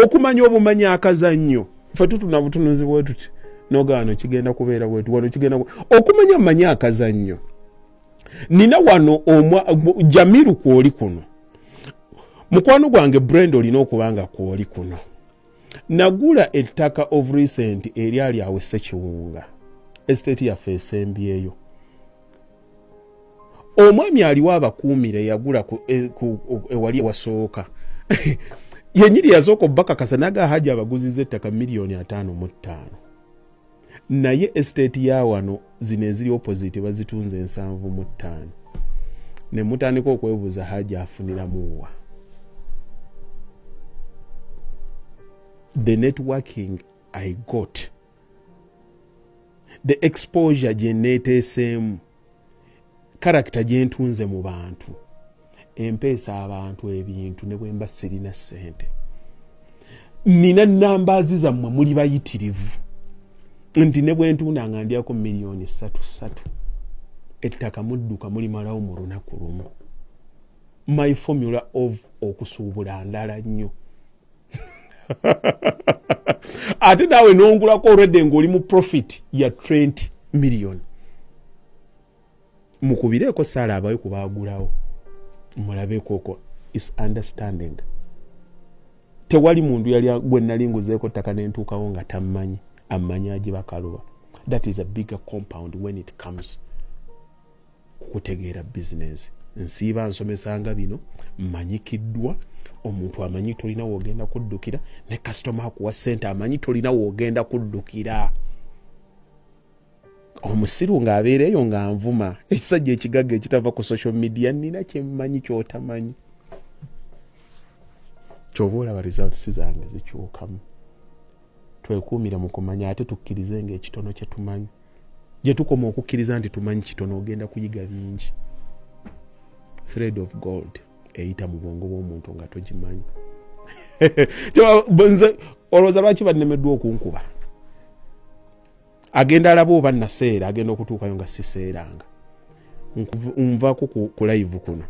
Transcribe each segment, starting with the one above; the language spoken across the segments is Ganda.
okumanya obumanyi akazannyo ffe tutuna butunuzi bwe tuti nogano kigenda kubeera bwetu wano kigenda okumanya manya akazannyo. Nina wano Jamiru kwoli kuno mukwano gwange Brenda olina okubanga kwoli kuno. Nagula ettaka of recent eryali awe Ssekiwunga estate yaffe esembyeyo. Omwami aliwo abakuumire yagula ewali wasooka yenyiri yazoko baka kasanaga haja abaguzize ettaka $5,500,000 naye estate ya wano zine ziri opposite bazitunze 7,500,000 ne mutandika okwebuuza haja afunira muwa. The networking I got, the exposure geneteesemu, character gyentunze mu bantu, empeesa abantu ebintu ne bwemba sirina ssente. Nina nambaazi zammwe muli bayitirivu nti ne bwentuunanga ndyako $3,300,000 ettaka mudduka mulimalawo mu lunaku lumu. My formula of okusuubula ndala nnyo. Ate nawe nongulako already ng'oli mu profit ya 20 million. Mukubireko sala abawe kubaagulawo mulabeko ko is understanding. Tewali mundu yali gwe nali nguzeeko ttaka n'entuukawo nga tammanyi ammanyi agibakaluba. That is a bigger compound when it comes kutegeera business. Nsiiba nsomesanga bino mmanyikiddwa. Omuntu amanyi tolina wogenda kuddukira ne customer akuwa ssente amanyi tolina wogenda kuddukira. Omusiru ng'abeereyo nga nvuma ekisajja ekigagga ekitava ku social media nina kyemmanyi kyotamanyi. Kyova olaba results zange zikyukamu. Twekuumira mu kumanya ate tukkirize ng'ekitono kye tumanyi. Gye tukoma okukkiriza nti tumanyi kitono ogenda kuyiga bingi. Thread of gold eyita mu bwongo bw'omuntu nga togimanyi. Olowooza lwaki bannemeddwa okunkuba? Agenda alaba oba naseera agenda okutuukayo nga siseeranga. Nvaako ku live kuno.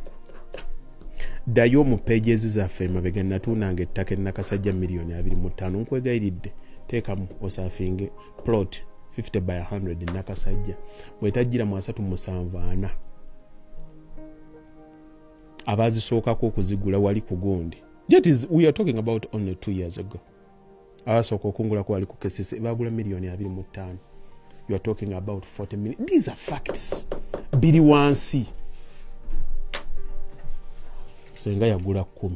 Ddayo mu pages zaffe emabega natuunanga ettaka Nakasajja $2,500,000 nkwegayiridde teekamu osaafinge plot 50 by 100 Nakasajja bwetajjira mu 374 abazisookako okuzigula wali ku gundi. That is, we are talking about only 2 years ago. Abasooka okungulako wali ku kesisi bagula $2,500,000. You are talking about 40 million. These are facts. Biri wansi. Senga yagula 10.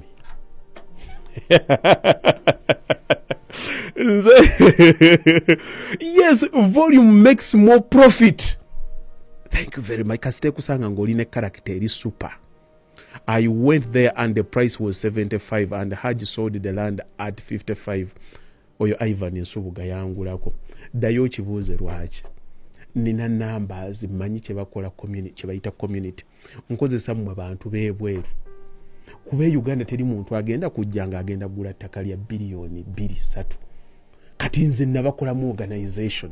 Yes, volume makes more profit. Thank you very much. Kasite kusanga ng'olina character eri super. I went there and the price was 75 and Haji sold the land at 55. Oyo Ivan Nsubuga yangulako. Dayo kibuuze lwaki. Nina numbers manyi kye bakola community kye bayita community. Nkozesa mu abantu beebweru. Kuba Uganda teri muntu agenda kujjanga agenda gula ttaka lya $2 3 kati nze nabakola mu organization.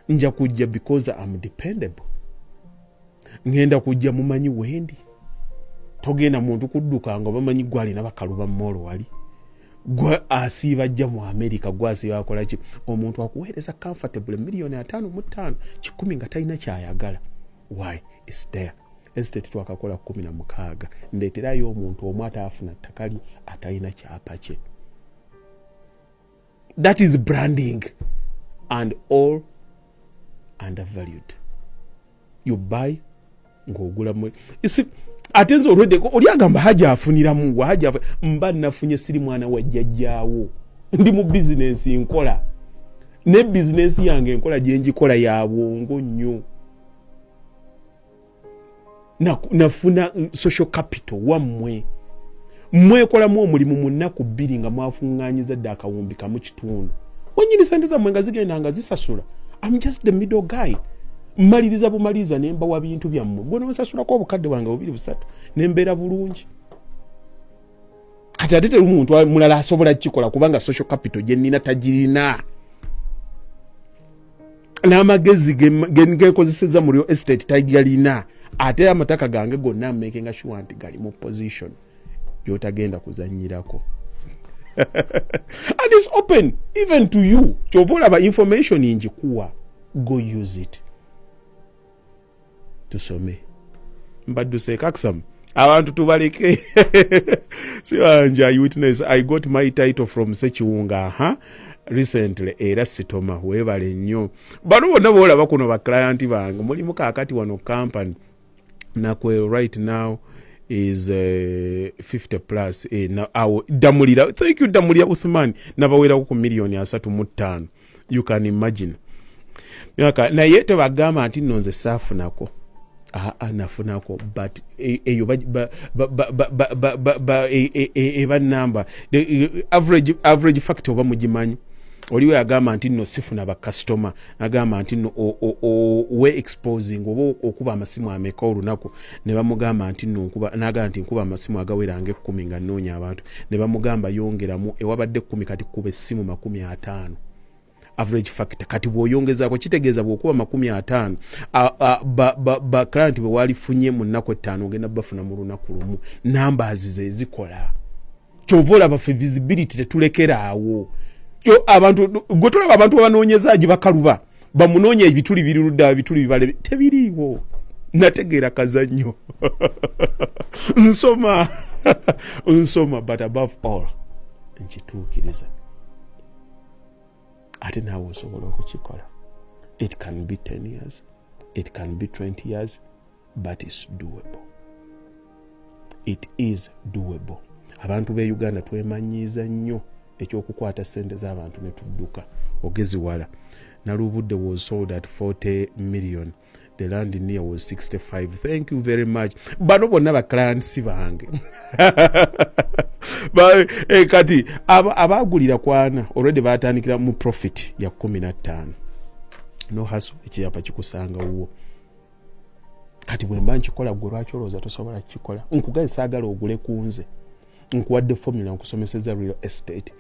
Nja kujja because I'm dependable. Ngenda kujja mumanyi wendi. Togenda muntu kudduka nga bamanyi gwali nabakaluba mmolo wali. Gwa asiba ajja mu America gwasiba akola ki omuntu akuweereza comfortable $5,500,000 kikumi nga talina kyayagala. Why? It's there. Estate twakakola 16 ndeeterayo omuntu omu ataafuna ttakali atalina kyapa kye. That is branding and all undervalued. You buy ng'ogula mu atenzo already oli agamba haja afuniramu haja mba nafunye siri mwana wa jjajjaawo ndi mu business nkola ne business yange nkola gye njikola ya bwongo nnyo nafuna social capital wammwe mwekolamu omulimu munnaku 2 nga mwafunganyiza dda akawumbi kamu kitundu wanyini sente zammwe nga zigenda nga zisasula. I'm just the middle guy. Maliriza bumaliza nemba wa bintu byammwe gwe nosasula ko obukadde bwange 2-3 nembera bulungi kati ate omuntu mulala asobola kikola kubanga social capital gye nina tagirina n'amagezi gekozeseza mu real estate tagalina ate amataka gange gonna making sure nti gali mu position gyotagenda kuzanyirako. And it's open even to you. Kyova olaba information njikuwa, go use it. Tusome. Mbaduse kaksam. Abantu tubaleke. Siwanja witness. I got my title from Sechiwunga recently era sitoma webale nnyo. Bano bonna bolaba kuno ba client bange mulimu kakati wano company nakwe right now is 50 plus na awo damulira. Thank you Damulira Uthman nabawera ku million 35. You can imagine. Yaka na yete bagamba anti nonze safu nako. Nafunako but eyo ba number the average factor oba mugimanyi oliwe agamba nti no sifuna ba customer agamba nti no we exposing oba okuba amasimu ameka olunaku ne bamugamba nti no nkuba naga nti nkuba amasimu agawerange 10 nga noonya abantu ne bamugamba yongeramu ewabadde 10 kati kube simu 50. Average factor kati bwoyongeza ko kitegeeza bwokuba 50 ba client bwe walifunye mu nnako 5 ngenda bafuna mu lunaku lumu numbers ze zikola kyovola ba visibility tetulekera awo yo abantu gotola abantu banoonyezaji bakaluba bamunoonya ebituli birudda bituli bibale tebiriwo nategeera kazanyo nsoma but above all nkitukiriza ate nawe osobola okukikola. It can be 10 years, it can be 20 years, but it's doable. It is doable. Abantu be Uganda twemanyiza nnyo ekyokukwata sente z'abantu ne tudduka ogezi wala. Nalubudde was sold at 40 million. The land near was 65. Thank you very much. Bano bonna ba clients bange. Ba kati abagulira kwana already batandikira mu profit ya 15. No hassle ekiyapa kikusanga uwo. Kati bwemba nkikola gwe lwakyoloza tosobola kikola. Nkugaye saagala ogule kunze. Nkuwadde formula nkusomeseza real estate.